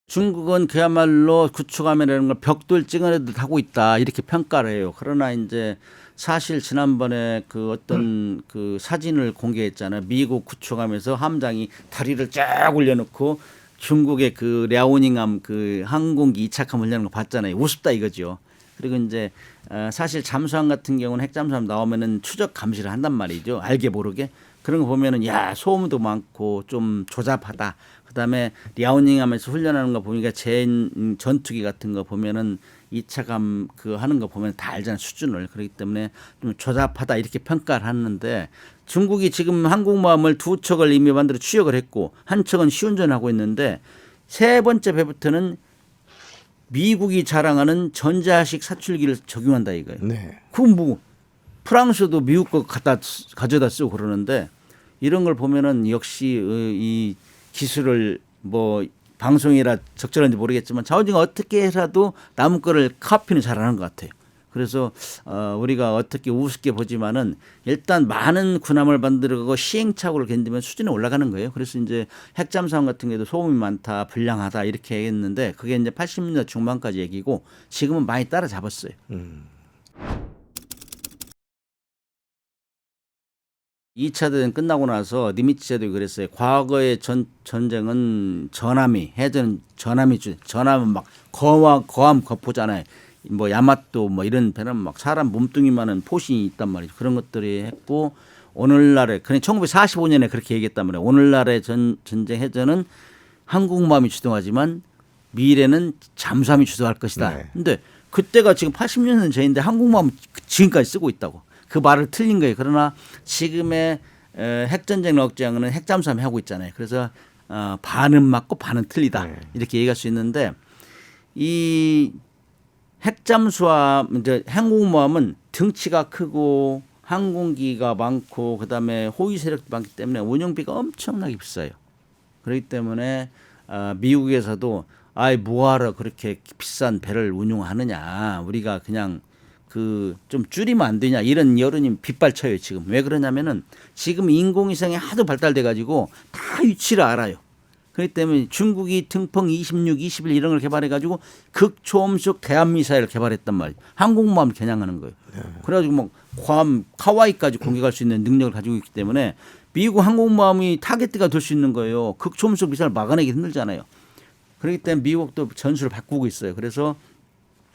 중국은 그야말로 구축함이라는 걸 벽돌 찍어내듯 하고 있다 이렇게 평가를 해요. 그러나 이제 사실 지난번에 그 어떤 그 사진을 공개했잖아요. 미국 구축함에서 함장이 다리를 쫙 올려놓고 중국의 그 랴오닝함 그 항공기 이착함 훈련하는 거 봤잖아요. 우습다 이거죠. 그리고 이제 사실 잠수함 같은 경우는 핵잠수함 나오면은 추적 감시를 한단 말이죠. 알게 모르게. 그런 거 보면은 야 소음도 많고 좀 조잡하다. 그다음에 랴오닝함에서 훈련하는 거 보니까 전투기 같은 거 보면은 이차감 그 하는 거 보면 다 알잖아요 수준을. 그렇기 때문에 좀 조잡하다 이렇게 평가를 하는데 중국이 지금 항공모함을 두 척을 이미 만들어 추역을 했고 한 척은 시운전하고 있는데 세 번째 배부터는 미국이 자랑하는 전자식 사출기를 적용한다 이거예요. 네. 그건 뭐 프랑스도 미국 거 가져다 쓰고 그러는데 이런 걸 보면은 역시 이 기술을 뭐 방송이라 적절한지 모르겠지만 자원주가 어떻게 해서도 남은 거를 카피는 잘하는 것 같아요. 그래서 우리가 어떻게 우습게 보지만은 일단 많은 군함을 만들고 시행착오를 견디면 수준이 올라가는 거예요. 그래서 이제 핵잠수함 같은 경우도 소음이 많다, 불량하다 이렇게 했는데 그게 이제 80년대 중반까지 얘기고 지금은 많이 따라잡았어요. 2차 대전 끝나고 나서 니미츠 제도 그랬어요. 과거의 전쟁은 전함이 해전 전함이 전함은 막 거함 거포잖아요. 뭐 야마토 뭐 이런 배는 막 사람 몸뚱이만한 포신이 있단 말이죠. 그런 것들이 했고 오늘날에 그냥 1945년에 그렇게 얘기했단 말이에요. 오늘날의 전쟁 해전은 한국모함이 주동하지만 미래는 잠수함이 주도할 것이다. 네. 근데 그때가 지금 80년 전인데 한국모함 지금까지 쓰고 있다고. 그 말을 틀린 거예요. 그러나 지금의 핵전쟁을 억제하는 핵잠수함이 하고 있잖아요. 그래서 반은 맞고 반은 틀리다. 네. 이렇게 얘기할 수 있는데 이 핵잠수함 이제 항공모함은 등치가 크고 항공기가 많고 그다음에 호위 세력도 많기 때문에 운영비가 엄청나게 비싸요. 그렇기 때문에 미국에서도 아이 뭐하러 그렇게 비싼 배를 운용하느냐. 우리가 그냥 그 좀 줄이면 안 되냐 이런 여론이 빗발쳐요 지금. 왜 그러냐면은 지금 인공위성이 하도 발달돼 가지고 다 위치를 알아요. 그렇기 때문에 중국이 등펑 26, 21 이런 걸 개발해 가지고 극초음속 대함 미사일을 개발했단 말이에요. 항공모함을 겨냥하는 거예요. 그래가지고 뭐 괌, 하와이까지 공격할 수 있는 능력을 가지고 있기 때문에 미국 항공모함이 타겟가 될 수 있는 거예요. 극초음속 미사일을 막아내기 힘들잖아요. 그렇기 때문에 미국도 전술을 바꾸고 있어요. 그래서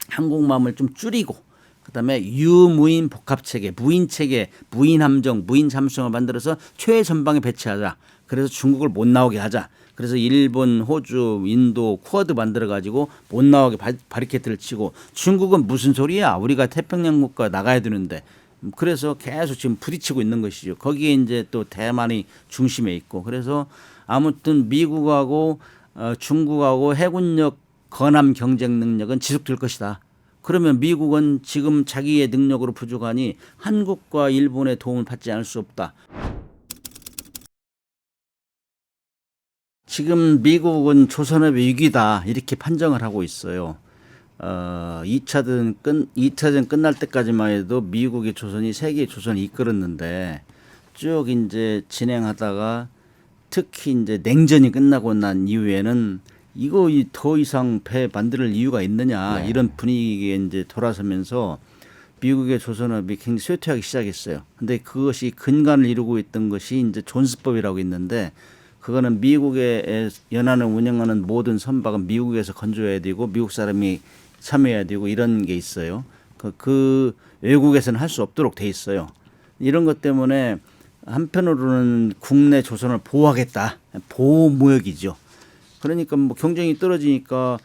항공모함을 좀 줄이고 그다음에 유무인 복합체계, 무인체계, 무인함정, 무인잠수함을 만들어서 최전방에 배치하자. 그래서 중국을 못 나오게 하자. 그래서 일본, 호주, 인도, 쿼드 만들어 가지고 못 나오게 바리케이트를 치고 중국은 무슨 소리야? 우리가 태평양 국가 나가야 되는데. 그래서 계속 지금 부딪히고 있는 것이죠. 거기에 이제 또 대만이 중심에 있고. 그래서 아무튼 미국하고 중국하고 해군력 건함 경쟁 능력은 지속될 것이다. 그러면 미국은 지금 자기의 능력으로 부족하니 한국과 일본의 도움을 받지 않을 수 없다. 지금 미국은 조선업의 위기다 이렇게 판정을 하고 있어요. 2차전 끝날 때까지만 해도 미국의 조선이 세계의 조선을 이끌었는데 쭉 이제 진행하다가 특히 이제 냉전이 끝나고 난 이후에는 이거 더 이상 배 만들 이유가 있느냐 네. 이런 분위기에 이제 돌아서면서 미국의 조선업이 굉장히 쇠퇴하기 시작했어요. 근데 그것이 근간을 이루고 있던 것이 이제 존스법이라고 있는데 그거는 미국의 연안을 운영하는 모든 선박은 미국에서 건조해야 되고 미국 사람이 참여해야 되고 이런 게 있어요. 그 외국에서는 할 수 없도록 돼 있어요. 이런 것 때문에 한편으로는 국내 조선을 보호하겠다. 보호무역이죠. 그러니까 뭐 경쟁이 떨어지니까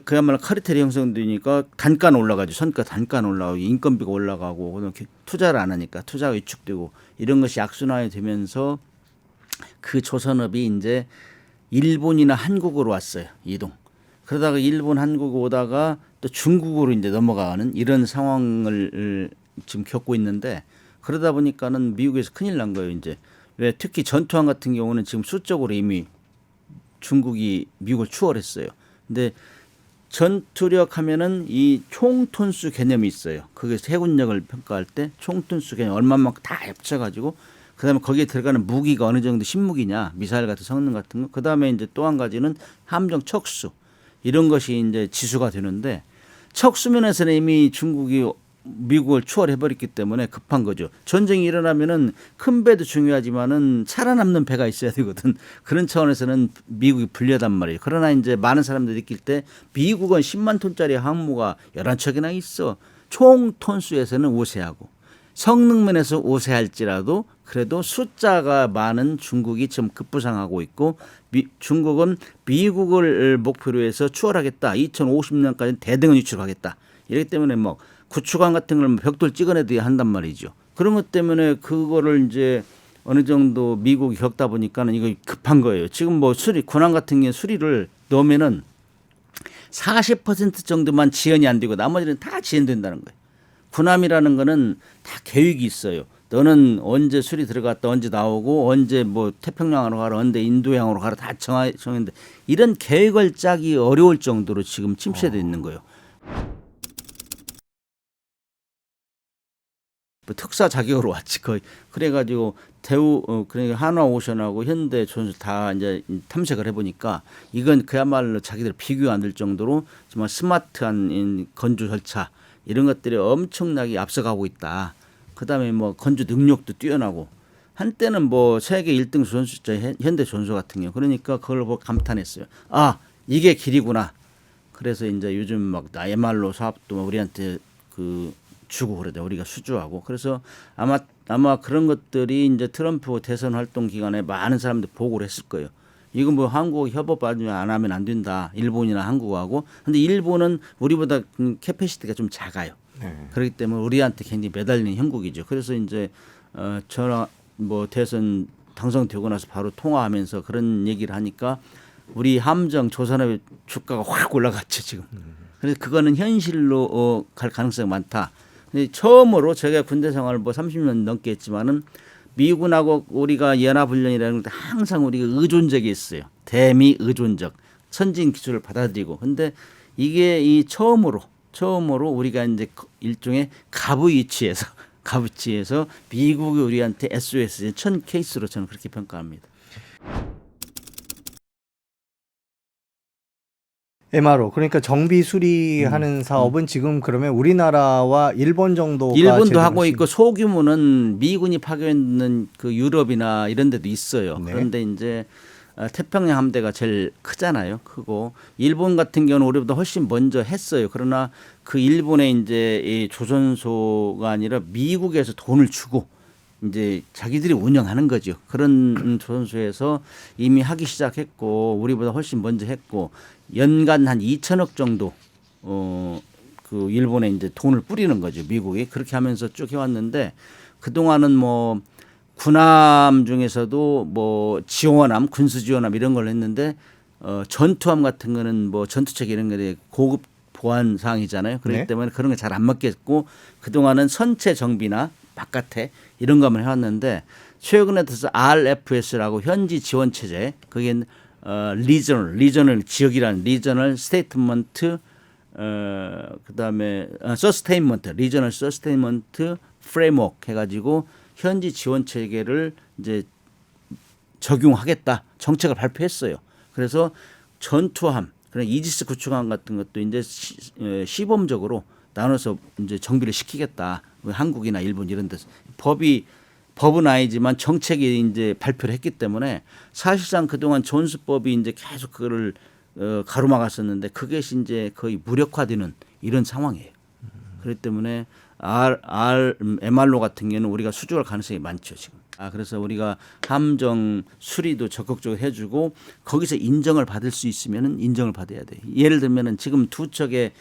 그야말로 카르텔이 형성되니까 단가는 올라가죠. 선가 단가는 올라가고 인건비가 올라가고 투자를 안 하니까 투자가 위축되고 이런 것이 악순환이 되면서 그 조선업이 이제 일본이나 한국으로 왔어요. 이동. 그러다가 일본, 한국 오다가 또 중국으로 이제 넘어가는 이런 상황을 지금 겪고 있는데 그러다 보니까는 미국에서 큰일 난 거예요. 이제 왜 특히 전투함 같은 경우는 지금 수적으로 이미 중국이 미국을 추월했어요. 근데 전투력 하면은 이 총톤수 개념이 있어요. 그게 해군력을 평가할 때 총톤수 개념 얼마만큼 다 합쳐가지고 그다음에 거기에 들어가는 무기가 어느 정도 신무기냐, 미사일 같은 성능 같은 거. 그다음에 이제 또 한 가지는 함정 척수 이런 것이 이제 지수가 되는데 척수면에서는 이미 중국이 미국을 추월해버렸기 때문에 급한 거죠. 전쟁이 일어나면은 큰 배도 중요하지만은 살아남는 배가 있어야 되거든. 그런 차원에서는 미국이 불리하단 말이에요. 그러나 이제 많은 사람들이 느낄 때 미국은 10만 톤짜리 항모가 11척이나 있어. 총 톤수에서는 우세하고 성능면에서 우세할지라도 그래도 숫자가 많은 중국이 지금 급부상하고 있고 중국은 미국을 목표로 해서 추월하겠다. 2050년까지 대등한 위치로 가겠다. 이렇기 때문에 뭐 구축함 같은 걸 벽돌 찍어내야 한단 말이죠. 그런 것 때문에 그거를 이제 어느 정도 미국이 겪다 보니까는 이거 급한 거예요. 지금 뭐 군함 같은 경우 수리를 넣으면은 40% 정도만 지연이 안 되고 나머지는 다 지연된다는 거예요. 군함이라는 거는 다 계획이 있어요. 너는 언제 수리 들어갔다 언제 나오고 언제 뭐 태평양으로 가라 언제 인도양으로 가라 다 정했는데 이런 계획을 짜기 어려울 정도로 지금 침체되어 있는 거예요. 특사 자격으로 왔지 거의. 그래가지고 그러니까 한화오션하고 현대존수 다 이제 탐색을 해보니까 이건 그야말로 자기들 비교 안 될 정도로 정말 스마트한 건조 절차 이런 것들이 엄청나게 앞서가고 있다. 그다음에 뭐 건조 능력도 뛰어나고 한때는 뭐 세계 1등 조선수자 현대존수 같은 경우 그러니까 그걸 보고 감탄했어요. 아 이게 길이구나. 그래서 이제 요즘 막 MR로 사업도 우리한테 주고 그러죠. 우리가 수주하고. 그래서 아마 그런 것들이 이제 트럼프 대선 활동 기간에 많은 사람들이 보고를 했을 거예요. 이건 뭐 한국 협업 안 하면 안 된다. 일본이나 한국하고. 근데 일본은 우리보다 캐패시티가 좀 작아요. 네. 그렇기 때문에 우리한테 굉장히 매달리는 형국이죠. 그래서 이제 저랑 뭐 대선 당선되고 나서 바로 통화하면서 그런 얘기를 하니까 우리 함정 조선업의 주가가 확 올라갔죠 지금. 그래서 그거는 현실로 갈 가능성이 많다. 처음으로 제가 군대 생활을 뭐 30년 넘게 했지만은 미군하고 우리가 연합훈련이라는 게 항상 우리가 의존적이 있어요. 대미 의존적 선진 기술을 받아들이고. 근데 이게 이 처음으로 우리가 이제 일종의 가부위치에서 미국이 우리한테 SOS 천 케이스로 저는 그렇게 평가합니다. MRO 그러니까 정비 수리하는 사업은 지금 그러면 우리나라와 일본 정도가 일본도 하고 있고 소규모는 미군이 파견 있는 그 유럽이나 이런 데도 있어요. 네. 그런데 이제 태평양 함대가 제일 크잖아요. 크고 일본 같은 경우는 우리보다 훨씬 먼저 했어요. 그러나 그 일본의 이제 이 조선소가 아니라 미국에서 돈을 주고 이제 자기들이 운영하는 거죠. 그런 조선소에서 이미 하기 시작했고 우리보다 훨씬 먼저 했고 연간 한 2천억 정도 그 일본에 이제 돈을 뿌리는 거죠. 미국이 그렇게 하면서 쭉 해왔는데 그 동안은 뭐 군함 중에서도 뭐 지원함, 군수 지원함 이런 걸 했는데 전투함 같은 거는 뭐 전투책 이런 게 고급 보안 사항이잖아요. 그렇기 네. 때문에 그런 게 잘 안 맞겠고 그 동안은 선체 정비나 바깥에 이런 거만 해왔는데 최근에 들어서 RFS라고 현지 지원 체제 그게 리저널 지역이라는 리저널 스테이트먼트 그다음에 서스테인먼트 리저널 서스테인먼트 프레임워크 해가지고 현지 지원 체계를 이제 적용하겠다 정책을 발표했어요. 그래서 전투함 그런 이지스 구축함 같은 것도 이제 시범적으로 나눠서 이제 정비를 시키겠다. 한국이나 일본 이런 데서 법은 아니지만 정책이 이제 발표를 했기 때문에 사실상 그동안 존수법이 이제 계속 그거를 가로막았었는데 그게 이제 거의 무력화되는 이런 상황이에요. 그렇기 때문에 MR로 같은 경우는 우리가 수주할 가능성이 많죠 지금. 그래서 우리가 함정 수리도 적극적으로 해주고 거기서 인정을 받을 수 있으면은 인정을 받아야 돼. 예를 들면은 지금 두 척의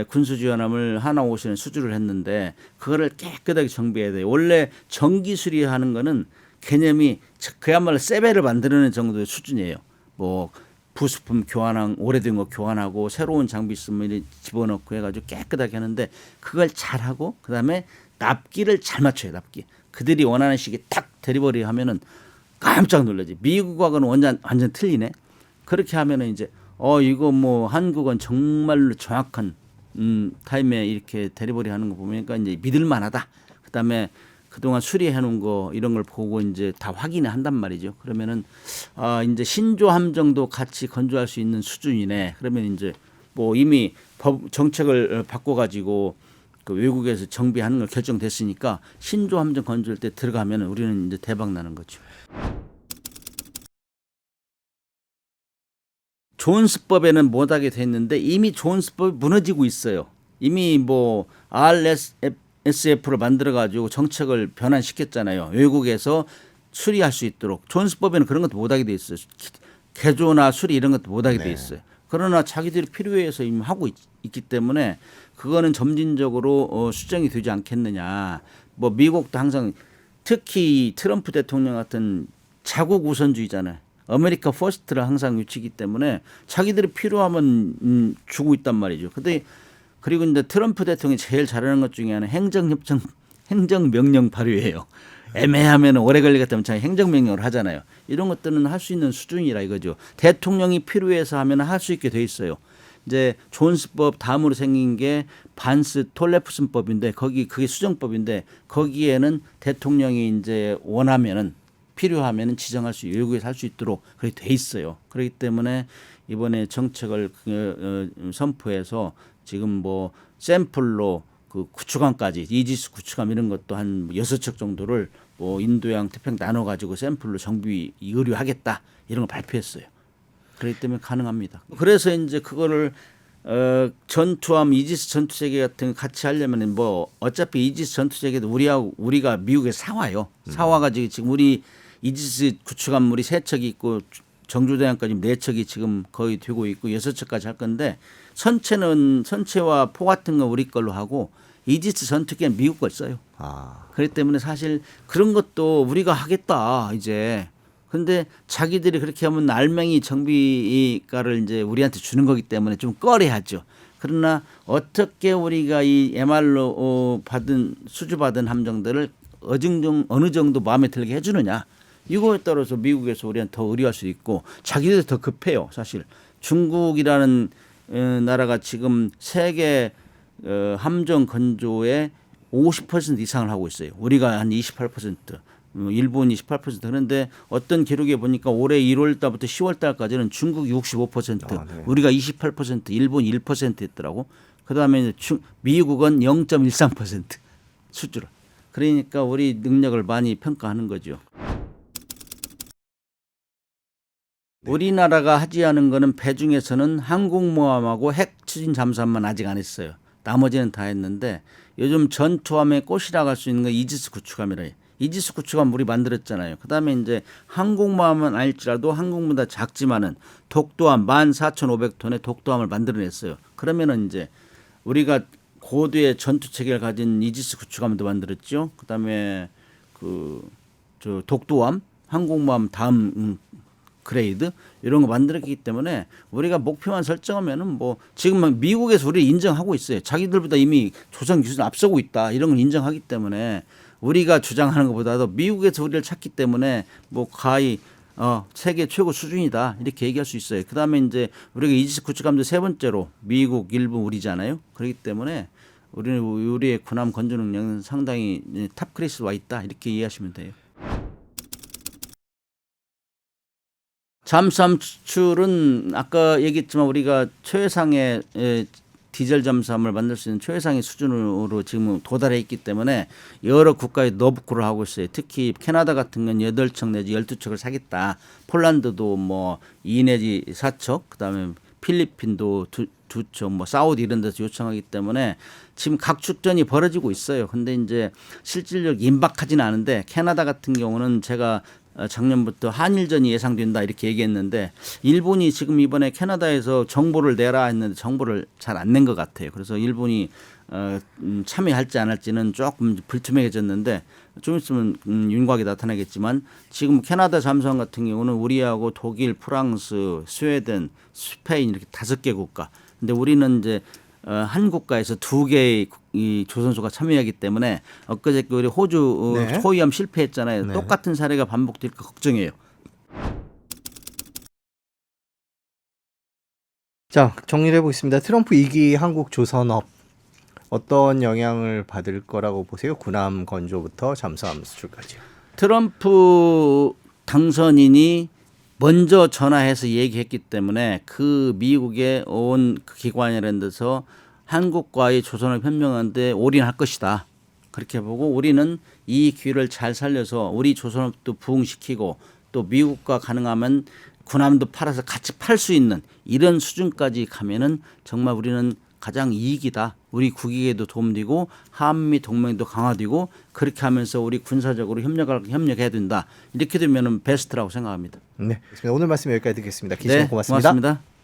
군수지원함을 하나오션에 수주를 했는데 그거를 깨끗하게 정비해야 돼요. 원래 정기 수리하는 거는 개념이 그야말로 세배를 만드는 정도의 수준이에요. 뭐 부수품 교환한 오래된 거 교환하고 새로운 장비 있으면 집어넣고 해가지고 깨끗하게 하는데 그걸 잘하고 그다음에 납기를 잘 맞춰요. 납기. 그들이 원하는 시기에 탁 데리버리 하면은 깜짝 놀라지. 미국하고는 완전 틀리네. 그렇게 하면은 이제 이거 뭐 한국은 정말로 정확한 타임에 이렇게 데리버리 하는 거 보니까 이제 믿을만하다. 그다음에 그동안 수리해 놓은 거 이런 걸 보고 이제 다 확인을 한단 말이죠. 그러면은 이제 신조 함정도 같이 건조할 수 있는 수준이네. 그러면 이제 뭐 이미 법 정책을 바꿔 가지고 그 외국에서 정비하는 걸 결정됐으니까 신조 함정 건조할 때 들어가면 우리는 이제 대박 나는 거죠. 존스법에는 못하게 됐는데 이미 존스법이 무너지고 있어요. 이미 뭐 RSF를 만들어 가지고 정책을 변환시켰잖아요. 외국에서 수리할 수 있도록 존스법에는 그런 것도 못하게 돼 있어요. 개조나 수리 이런 것도 못하게 돼 있어요. 그러나 자기들이 필요해서 이미 하고 있기 때문에 그거는 점진적으로 수정이 되지 않겠느냐. 뭐 미국도 항상 특히 트럼프 대통령 같은 자국 우선주의잖아요. 아메리카 퍼스트를 항상 유치기 때문에 자기들이 필요하면 주고 있단 말이죠. 근데 그리고 이제 트럼프 대통령이 제일 잘하는 것 중에 하나는 행정명령 발효예요. 애매하면 오래 걸리기 때문에 자기 행정명령을 하잖아요. 이런 것들은 할 수 있는 수준이라 이거죠. 대통령이 필요해서 하면 할 수 있게 돼 있어요. 이제 존스법 다음으로 생긴 게 반스 톨레프슨법인데 그게 수정법인데 거기에는 대통령이 이제 원하면은 필요하면 지정할 수 외국에서 할 수 있도록 그렇게 돼 있어요. 그렇기 때문에 이번에 정책을 선포해서 지금 뭐 샘플로 그 구축함까지 이지스 구축함 이런 것도 한 6척 정도를 뭐 인도양 태평 나눠 가지고 샘플로 정비 의료하겠다 이런 걸 발표했어요. 그렇기 때문에 가능합니다. 그래서 이제 그거를 전투함 이지스 전투체계 같은 거 같이 하려면 뭐 어차피 이지스 전투체계도 우리가 미국에서 사와요. 사와가지고 지금 우리 이지스 구축함물이 3척이 있고 정조대왕까지 4척이 지금 거의 되고 있고 6척까지 할 건데 선체와 포 같은 거 우리 걸로 하고 이지스 전투기는 미국 걸 써요. 그렇기 때문에 사실 그런 것도 우리가 하겠다 이제. 근데 자기들이 그렇게 하면 알맹이 정비가를 이제 우리한테 주는 거기 때문에 좀 꺼려하죠. 그러나 어떻게 우리가 이 MR로 수주받은 함정들을 어느 정도 마음에 들게 해주느냐. 이거에 따라서 미국에서 우리한테 더 의뢰할 수 있고 자기들이 더 급해요. 사실 중국이라는 나라가 지금 세계 함정 건조의 50% 이상을 하고 있어요. 우리가 한 28%, 일본이 18%. 그런데 어떤 기록에 보니까 올해 1월 달부터 10월 달까지는 중국이 65%, 네. 우리가 28%, 일본이 1% 했더라고. 그다음에 미국은 0.13% 수주를. 그러니까 우리 능력을 많이 평가하는 거죠. 우리나라가 하지 않은 거는 배 중에서는 항공모함하고 핵 추진 잠수함만 아직 안 했어요. 나머지는 다 했는데 요즘 전투함의 꽃이라고 할 수 있는 건 이지스 구축함이래요. 이지스 구축함 우리 만들었잖아요. 그다음에 이제 항공모함은 아닐지라도 항공보다 작지만은 독도함 14,500톤의 독도함을 만들어냈어요. 그러면은 이제 우리가 고도의 전투 체계를 가진 이지스 구축함도 만들었죠. 그다음에 저 독도함, 항공모함 다음 그레이드 이런 거 만들었기 때문에 우리가 목표만 설정하면은 뭐 지금 미국에서 우리를 인정하고 있어요. 자기들보다 이미 조선 기술 앞서고 있다 이런 걸 인정하기 때문에 우리가 주장하는 것보다도 미국에서 우리를 찾기 때문에 뭐 거의 세계 최고 수준이다 이렇게 얘기할 수 있어요. 그다음에 이제 우리가 이지스 구축함도 세 번째로 미국, 일본, 우리잖아요. 그렇기 때문에 우리의 군함 건조 능력은 상당히 탑 클래스에 와 있다 이렇게 이해하시면 돼요. 잠수함 수출은 아까 얘기했지만 우리가 최상의 디젤 잠수함을 만들 수 있는 최상의 수준으로 지금 도달해 있기 때문에 여러 국가에 너부쿠를 하고 있어요. 특히 캐나다 같은 건 8척 내지 12척을 사겠다. 폴란드도 뭐 2 내지 4척, 그다음에 필리핀도 2척, 뭐 사우디 이런 데서 요청하기 때문에 지금 각 축전이 벌어지고 있어요. 근데 이제 실질적 임박하지는 않은데 캐나다 같은 경우는 제가 작년부터 한일전이 예상된다 이렇게 얘기했는데 일본이 지금 이번에 캐나다에서 정보를 내라 했는데 정보를 잘 안 낸 것 같아요. 그래서 일본이 참여할지 안 할지는 조금 불투명해졌는데 좀 있으면 윤곽이 나타나겠지만 지금 캐나다 잠수함 같은 경우는 우리하고 독일, 프랑스, 스웨덴, 스페인 이렇게 5개 국가. 근데 우리는 이제 한 국가에서 2개의 이 조선소가 참여하기 때문에 엊그저께 우리 호주 네. 호위함 실패했잖아요. 네. 똑같은 사례가 반복될까 걱정해요. 자, 정리를 해보겠습니다. 트럼프 2기 한국 조선업 어떤 영향을 받을 거라고 보세요? 군함 건조부터 잠수함 수출까지요. 트럼프 당선인이 먼저 전화해서 얘기했기 때문에 그 미국의 온 그 기관이라는 데서 한국과의 조선을 협력하는데 올인할 것이다. 그렇게 보고 우리는 이 기회를 잘 살려서 우리 조선업도 부흥시키고 또 미국과 가능하면 군함도 팔아서 같이 팔 수 있는 이런 수준까지 가면은 정말 우리는 가장 이익이다. 우리 국익에도 도움되고 한미 동맹도 강화되고 그렇게 하면서 우리 군사적으로 협력해야 된다. 이렇게 되면은 베스트라고 생각합니다. 네, 오늘 말씀 여기까지 듣겠습니다. 기시간 네, 고맙습니다. 고맙습니다.